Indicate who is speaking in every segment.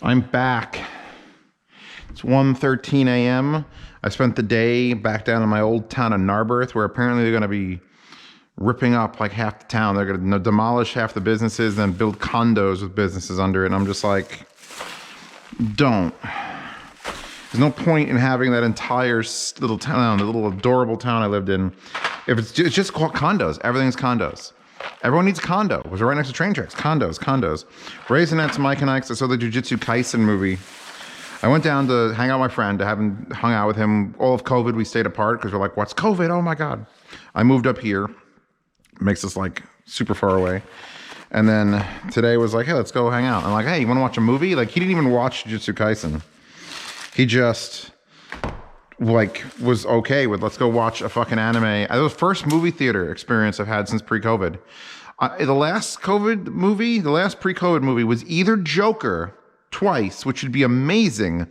Speaker 1: I'm back. It's 1:13 a.m. I spent the day back down in my old town of Narberth, where apparently they're going to be ripping up like half the town. They're going to demolish half the businesses, then build condos with businesses under it. And I'm just like, don't. There's no point in having that entire little town, the little adorable town I lived in, if it's just called condos. Everything's condos. Everyone needs a condo. It was right next to train tracks. Condos. Raisinets, Mike and Ike's. I saw the Jujutsu Kaisen movie. I went down to hang out with my friend. I haven't hung out with him. All of COVID, we stayed apart because we're like, what's COVID? Oh my God. I moved up here. It makes us like super far away. And then today was like, hey, let's go hang out. I'm like, hey, you want to watch a movie? Like, he didn't even watch Jujutsu Kaisen. He just like was okay with, let's go watch a fucking anime. It was the first movie theater experience I've had since pre-COVID. The last pre-COVID movie was either Joker twice, which would be amazing,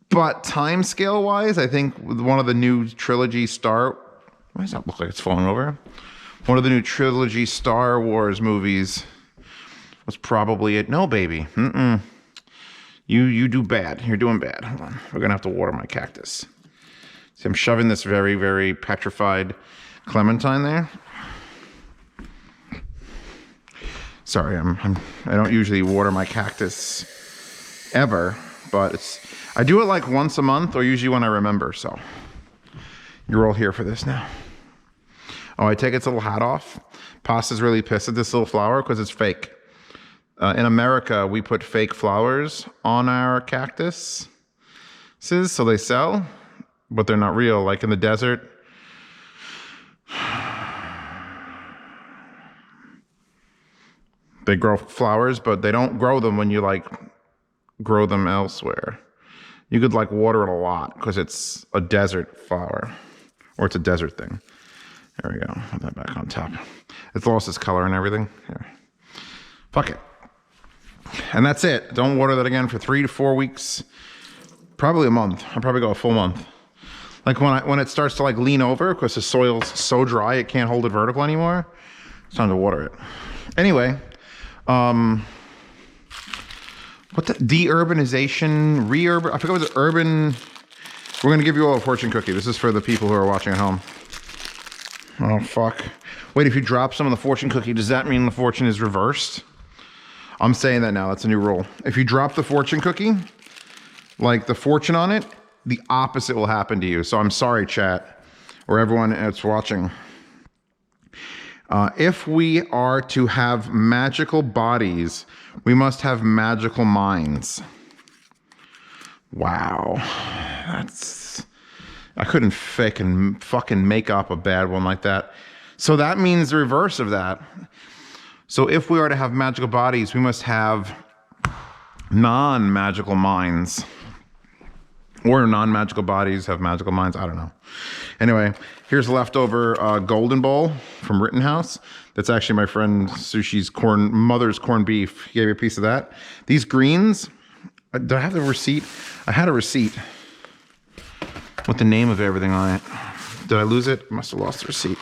Speaker 1: but time scale wise, I think one of the new trilogy why does that look like it's falling over? One of the new trilogy Star Wars movies was probably it. No, baby. You do bad. You're doing bad. Hold on. We're gonna have to water my cactus. See, I'm shoving this very, very petrified clementine there. Sorry, I don't usually water my cactus ever, but I do it like once a month or usually when I remember, so you're all here for this now. Oh, I take its little hat off. Pasta's really pissed at this little flower because it's fake. In America, we put fake flowers on our cactuses, so they sell, but they're not real. Like in the desert, they grow flowers, but they don't grow them when you like grow them elsewhere. You could like water it a lot because it's a desert flower, or it's a desert thing. There we go. Put that back on top. It's lost its color and everything. Here. Fuck it. And that's it. Don't water that again for 3 to 4 weeks. Probably a month. I'll probably go a full month. Like when it starts to like lean over because the soil's so dry it can't hold it vertical anymore, it's time to water it. Anyway, what the de-urbanization, I forgot what the urban. We're gonna give you all a fortune cookie. This is for the people who are watching at home. Oh fuck. Wait, if you drop some of the fortune cookie, does that mean the fortune is reversed? I'm saying that now. That's a new rule. If you drop the fortune cookie, like the fortune on it, the opposite will happen to you. So I'm sorry, chat, or everyone that's watching. If we are to have magical bodies, we must have magical minds. Wow. I couldn't fucking make up a bad one like that. So that means the reverse of that. So if we are to have magical bodies, we must have non-magical minds. Or non-magical bodies have magical minds. I don't know. Anyway, here's leftover golden bowl from Rittenhouse. That's actually my friend Sushi's mother's corned beef. He gave me a piece of that. These greens, do I have the receipt? I had a receipt with the name of everything on it. Did I lose it? Must have lost the receipt.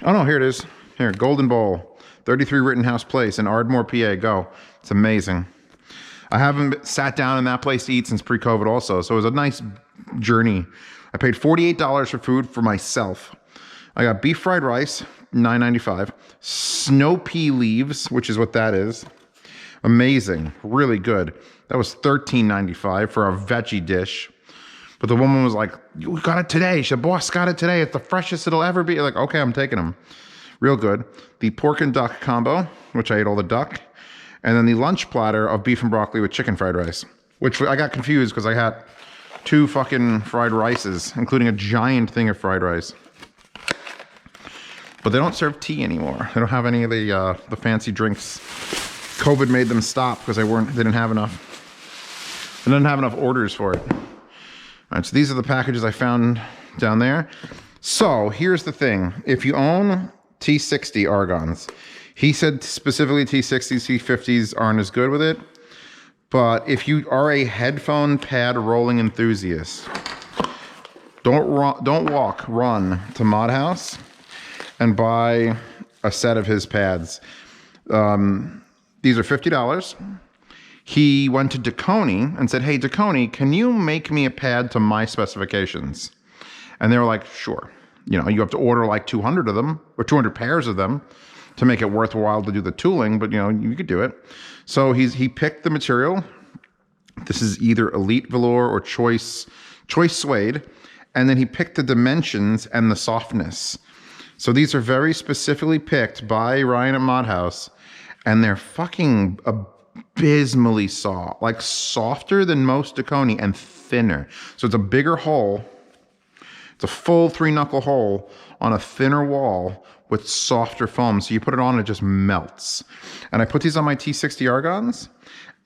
Speaker 1: Oh no, here it is. Here, golden bowl. 33 Rittenhouse Place in Ardmore, PA. Go. It's amazing. I haven't sat down in that place to eat since pre-COVID also, so it was a nice journey. I paid $48 for food for myself. I got beef fried rice, $9.95. Snow pea leaves, which is what that is. Amazing. Really good. That was $13.95 for a veggie dish. But the woman was like, you got it today. She said, boss got it today. It's the freshest it'll ever be. Like, okay, I'm taking them. Real good. The pork and duck combo, which I ate all the duck. And then the lunch platter of beef and broccoli with chicken fried rice, which I got confused because I had 2 fucking fried rices, including a giant thing of fried rice. But they don't serve tea anymore. They don't have any of the fancy drinks. COVID made them stop because they didn't have enough. They didn't have enough orders for it. All right, so these are the packages I found down there. So here's the thing. If you own T60 argons, he said specifically T60s, T50s aren't as good with it. But if you are a headphone pad rolling enthusiast, don't run to Mod House and buy a set of his pads. These are $50. he went to Dakoni and said, hey, Dakoni, can you make me a pad to my specifications? And they were like, sure. You know, you have to order like 200 of them or 200 pairs of them to make it worthwhile to do the tooling, but you know, you could do it. So he picked the material. This is either Elite Velour or Choice Suede. And then he picked the dimensions and the softness. So these are very specifically picked by Ryan at Mod House, and they're fucking abysmally soft, like softer than most Dakoni and thinner. So it's a bigger hole. It's a full 3-knuckle hole on a thinner wall with softer foam. So you put it on and it just melts. And I put these on my T60 Argons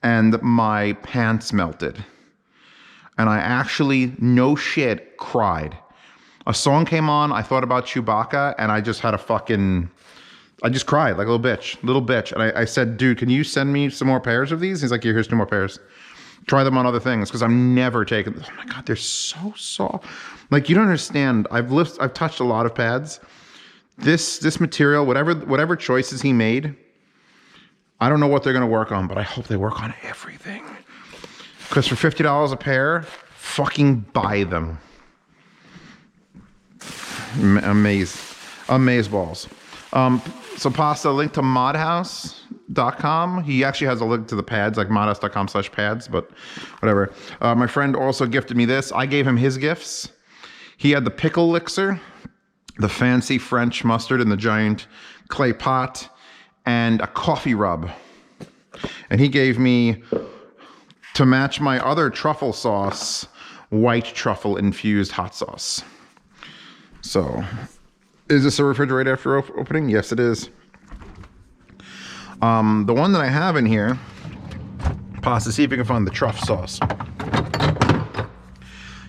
Speaker 1: and my pants melted. And I actually, no shit, cried. A song came on, I thought about Chewbacca, and I just had I just cried like a little bitch. And I said, dude, can you send me some more pairs of these? He's like, yeah, here's 2 more pairs. Try them on other things, because I'm never taking, oh my God, they're so soft. Like, you don't understand. I've touched a lot of pads. This material, whatever choices he made, I don't know what they're gonna work on, but I hope they work on everything. Because for $50 a pair, fucking buy them. Amaze balls. So Pasta, link to modhouse.com. He actually has a link to the pads, like modhouse.com/pads, but whatever. My friend also gifted me this. I gave him his gifts. He had the pickle elixir, the fancy French mustard in the giant clay pot, and a coffee rub. And he gave me, to match my other truffle sauce, white truffle infused hot sauce. So, is this a refrigerator after opening? Yes, it is. The one that I have in here, Pasta, see if you can find the truff sauce.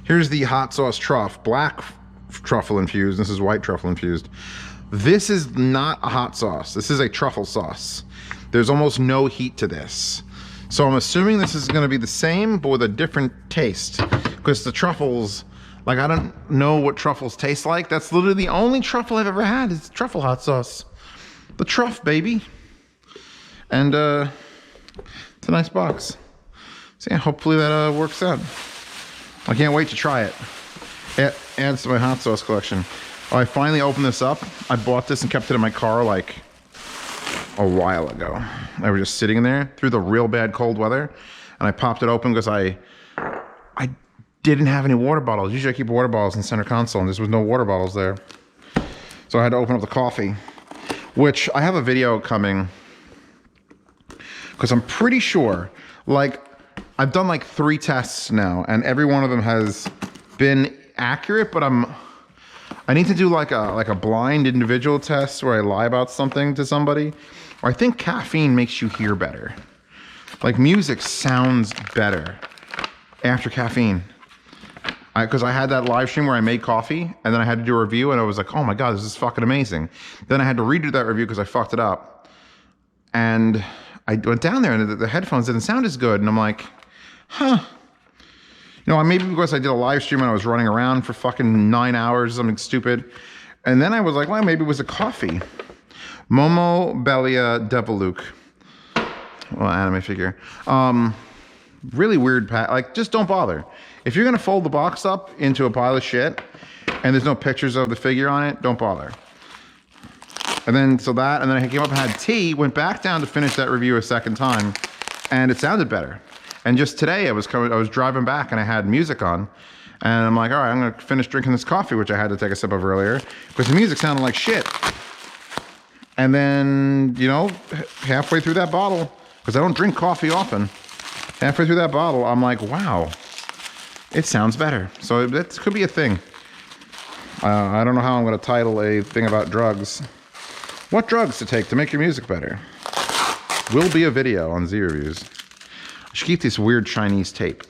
Speaker 1: Here's the hot sauce truff, black truffle infused. This is white truffle infused. This is not a hot sauce. This is a truffle sauce. There's almost no heat to this. So I'm assuming this is gonna be the same, but with a different taste. Because the truffles, like, I don't know what truffles taste like. That's literally the only truffle I've ever had is truffle hot sauce. The truff, baby. And it's a nice box. So yeah, hopefully that works out. I can't wait to try it. It adds to my hot sauce collection. Oh, I finally opened this up. I bought this and kept it in my car like a while ago. I was just sitting in there through the real bad cold weather, and I popped it open because I didn't have any water bottles. Usually I keep water bottles in the center console, and there was no water bottles there. So I had to open up the coffee, which I have a video coming because I'm pretty sure, like, I've done like 3 tests now, and every one of them has been accurate, but I need to do like a blind individual test where I lie about something to somebody. Or I think caffeine makes you hear better. Like, music sounds better after caffeine. Because I had that live stream where I made coffee, and then I had to do a review, and I was like, oh my God, this is fucking amazing. Then I had to redo that review because I fucked it up. And I went down there, and the headphones didn't sound as good, and I'm like, huh. You know, maybe because I did a live stream and I was running around for fucking 9 hours, something stupid. And then I was like, well, maybe it was a coffee. Momo Belia Deviluk. Well, anime figure. Really weird pack. Like, just don't bother. If you're gonna fold the box up into a pile of shit and there's no pictures of the figure on it, don't bother. And then, so that, and then I came up and had tea, went back down to finish that review a second time, and it sounded better. And just today, I was driving back and I had music on, and I'm like, all right, I'm gonna finish drinking this coffee, which I had to take a sip of earlier, because the music sounded like shit. And then, you know, halfway through that bottle, because I don't drink coffee often, halfway through that bottle, I'm like, wow, it sounds better. So that could be a thing. I don't know how I'm gonna title a thing about drugs. What drugs to take to make your music better? Will be a video on Z Reviews. I should keep this weird Chinese tape.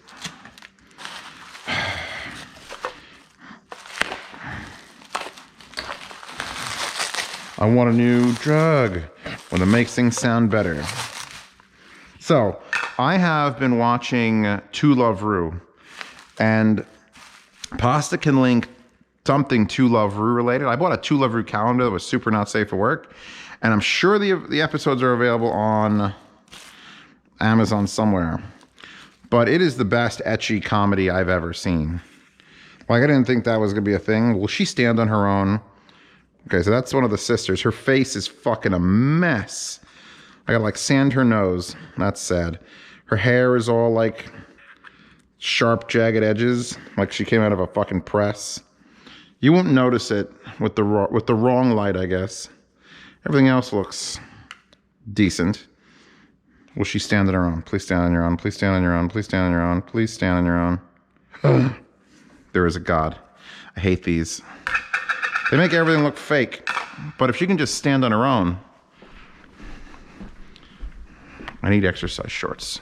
Speaker 1: I want a new drug. One that makes things sound better. So, I have been watching To Love Ru, and Pasta can link something To Love Ru related. I bought a To Love Ru calendar that was super not safe for work, and I'm sure the episodes are available on Amazon somewhere. But it is the best ecchi comedy I've ever seen. Like, I didn't think that was going to be a thing. Will she stand on her own? Okay, so that's one of the sisters. Her face is fucking a mess. I gotta like sand her nose. That's sad. Her hair is all like sharp, jagged edges, like she came out of a fucking press. You won't notice it with the wrong light, I guess. Everything else looks decent. Will she stand on her own? Please stand on your own. Please stand on your own. Please stand on your own. Please stand on your own. There is a God. I hate these. They make everything look fake. But if she can just stand on her own. I need exercise shorts.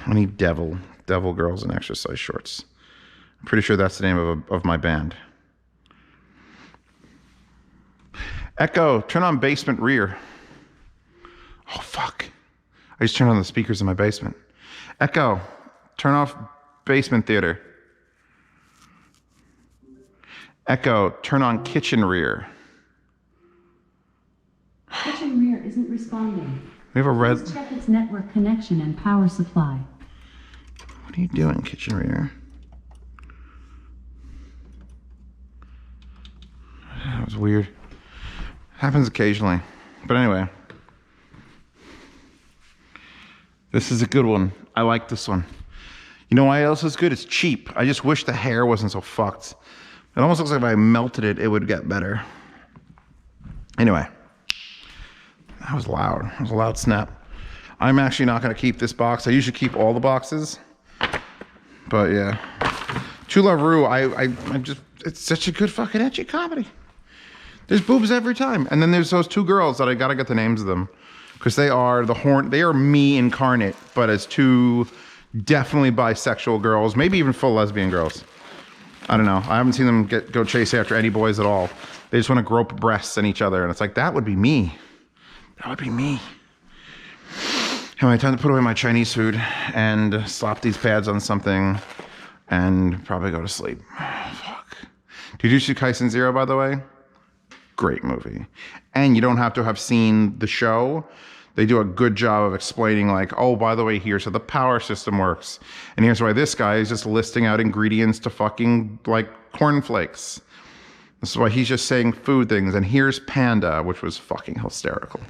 Speaker 1: I need devil girls in exercise shorts. I'm pretty sure that's the name of my band. Echo, turn on basement rear. Oh, fuck. I just turned on the speakers in my basement. Echo, turn off basement theater. Echo, turn on kitchen rear.
Speaker 2: Kitchen rear isn't responding.
Speaker 1: We have a red...
Speaker 2: Please check its network connection and power supply.
Speaker 1: What are you doing, kitchen rear? That was weird. Happens occasionally. But anyway. This is a good one. I like this one. You know why else is good? It's cheap. I just wish the hair wasn't so fucked. It almost looks like if I melted it, it would get better. Anyway. That was loud. That was a loud snap. I'm actually not going to keep this box. I usually keep all the boxes. But yeah. True Love Rue, I just, it's such a good fucking ecchi comedy. There's boobs every time. And then there's those two girls that I got to get the names of them. Because they are they are me incarnate, but as two definitely bisexual girls, maybe even full lesbian girls. I don't know. I haven't seen them go chase after any boys at all. They just want to grope breasts in each other. And it's like, that would be me. That would be me. Anyway, time to put away my Chinese food and slap these pads on something and probably go to sleep. Fuck. Did you see Kaisen Zero, by the way? Great movie. And you don't have to have seen the show. They do a good job of explaining like, oh, by the way, here's how the power system works. And here's why this guy is just listing out ingredients to fucking like cornflakes. This is why he's just saying food things. And here's Panda, which was fucking hysterical.